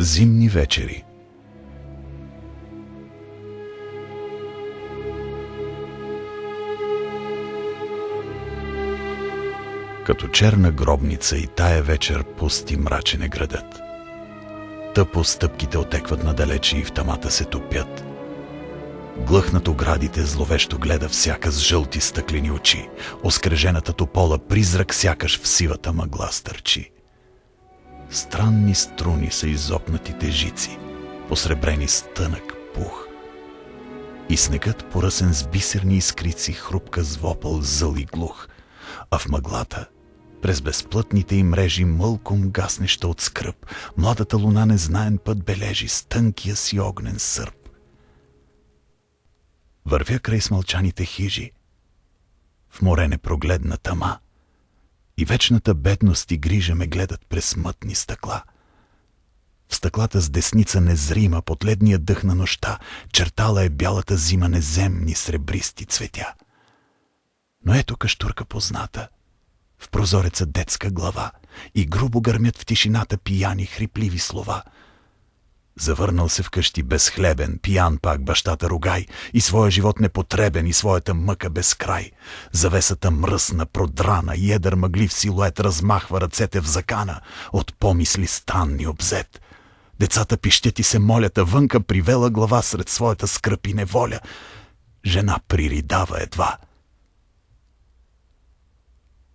Зимни вечери. Като черна гробница и тая вечер пусти мрачен е градът. Тъпо стъпките отекват надалече и в тамата се топят. Глъхнат оградите зловещо гледа всяка с жълти стъклени очи. Оскрежената топола призрак сякаш в сивата мъгла стърчи. Странни струни са изопнатите жици, посребрени с тънък пух. И снегът, поръсен с бисерни искрици, хрупка с вопъл зъл и глух, а в мъглата, през безплътните им мрежи, мълком гаснеща от скръб, младата луна незнаен път бележи с тънкия си огнен сърп. Вървя край смълчаните хижи, в море непрогледна тъма, и вечната бедност и грижа ме гледат през мътни стъкла. В стъклата с десница незрима под ледния дъх на нощта чертала е бялата зима неземни сребристи цветя. Но ето каштурка позната, в прозореца детска глава, и грубо гърмят в тишината пияни хрипливи слова. Завърнал се вкъщи безхлебен, пиян пак бащата ругай, и своя живот непотребен, и своята мъка без край. Завесата мръсна, продрана, едър мъглив силует размахва ръцете в закана, от помисли странни обзет. Децата пищят и се молят, а вънка привела глава сред своята скръп и неволя. Жена приридава едва.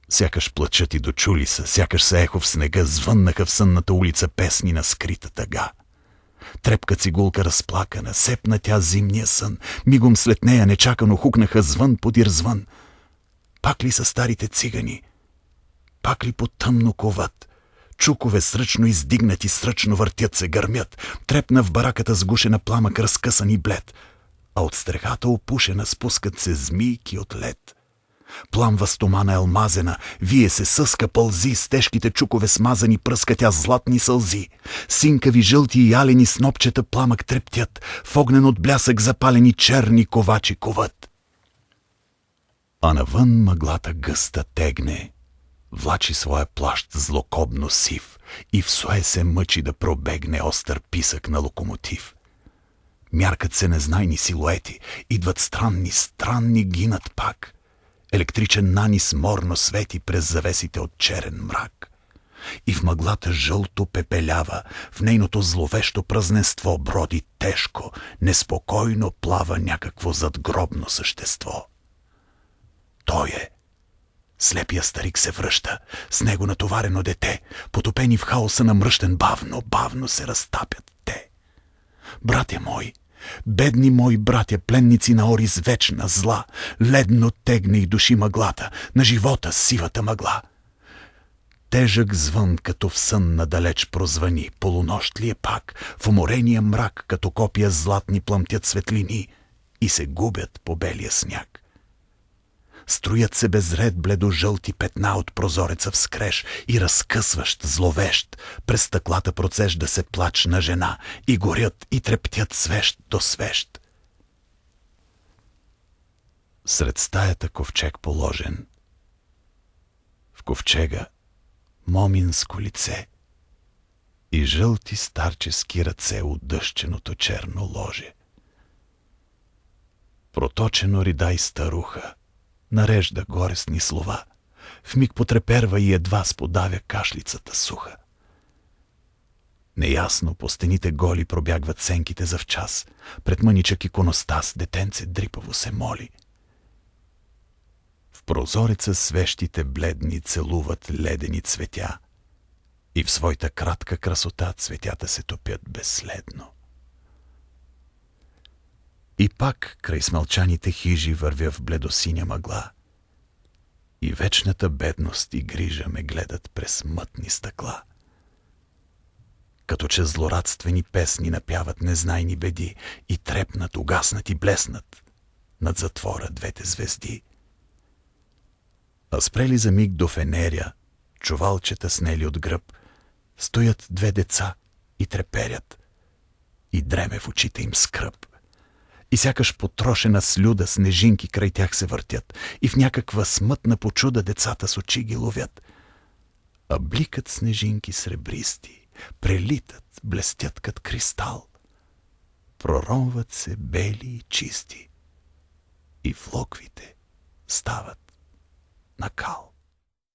Сякаш плачат и дочули са, сякаш се ехо в снега, звъннаха в сънната улица песни на скрита тъга. Трепка цигулка разплакана, сепна тя зимния сън, мигом след нея нечакано хукнаха звън подир звън. Пак ли са старите цигани? Пак ли по-тъмно коват? Чукове сръчно издигнати, сръчно въртят се, гърмят. Трепна в бараката сгушена пламък, разкъсан и блед, а от стрехата опушена спускат се змийки от лед. Пламва стомана елмазена, вие се съска, пълзи, с тежките чукове смазани пръска тя златни сълзи. Синкави, жълти и ялени снопчета пламък трептят, в огнен от блясък запалени черни ковачи коват. А навън мъглата гъста тегне, влачи своя плащ злокобно сив и в сое се мъчи да пробегне остър писък на локомотив. Мяркат се незнайни силуети, идват странни, гинат пак. Електричен нанис морно свети през завесите от черен мрак. И в мъглата жълто пепелява, в нейното зловещо празненство броди тежко, неспокойно плава някакво задгробно същество. Той е. Слепия старик се връща, с него натоварено дете, потопени в хаоса на мръщен, бавно се разтапят те. Братя мои, бедни мои братя, пленници на Орис вечна зла, ледно тегне и души мъглата, на живота сивата мъгла. Тежък звън, като в сън надалеч прозвъни, полунощ ли е пак, в уморения мрак, като копия златни плъмтят светлини и се губят по белия сняг. Строят се безред бледо-жълти петна от прозореца в скреж и разкъсващ, зловещ, през стъклата процежда се плач на жена и горят и трептят свещ до свещ. Сред стаята ковчег положен. В ковчега моминско лице и жълти старчески ръце от дъщеното черно ложе. Проточено ридай старуха, нарежда горестни слова, вмиг потреперва и едва сподавя кашлицата суха. Неясно по стените голи пробягват сенките за в час, пред мъничък иконостас детенце дрипаво се моли. В прозореца свещите бледни целуват ледени цветя и в своята кратка красота цветята се топят безследно. И пак край смълчаните хижи вървя в бледосиня мъгла и вечната бедност и грижа ме гледат през мътни стъкла. Като че злорадствени песни напяват незнайни беди и трепнат, угаснат и блеснат над затвора двете звезди. А спрели за миг до фенеря, чувалчета снели от гръб, стоят две деца и треперят, и дреме в очите им скръб. И сякаш потрошена слюда снежинки край тях се въртят, и в някаква смътна почуда децата с очи ги ловят. А бликат снежинки сребристи, прелитат, блестят кът кристал, проронват се бели и чисти и влоквите стават на кал.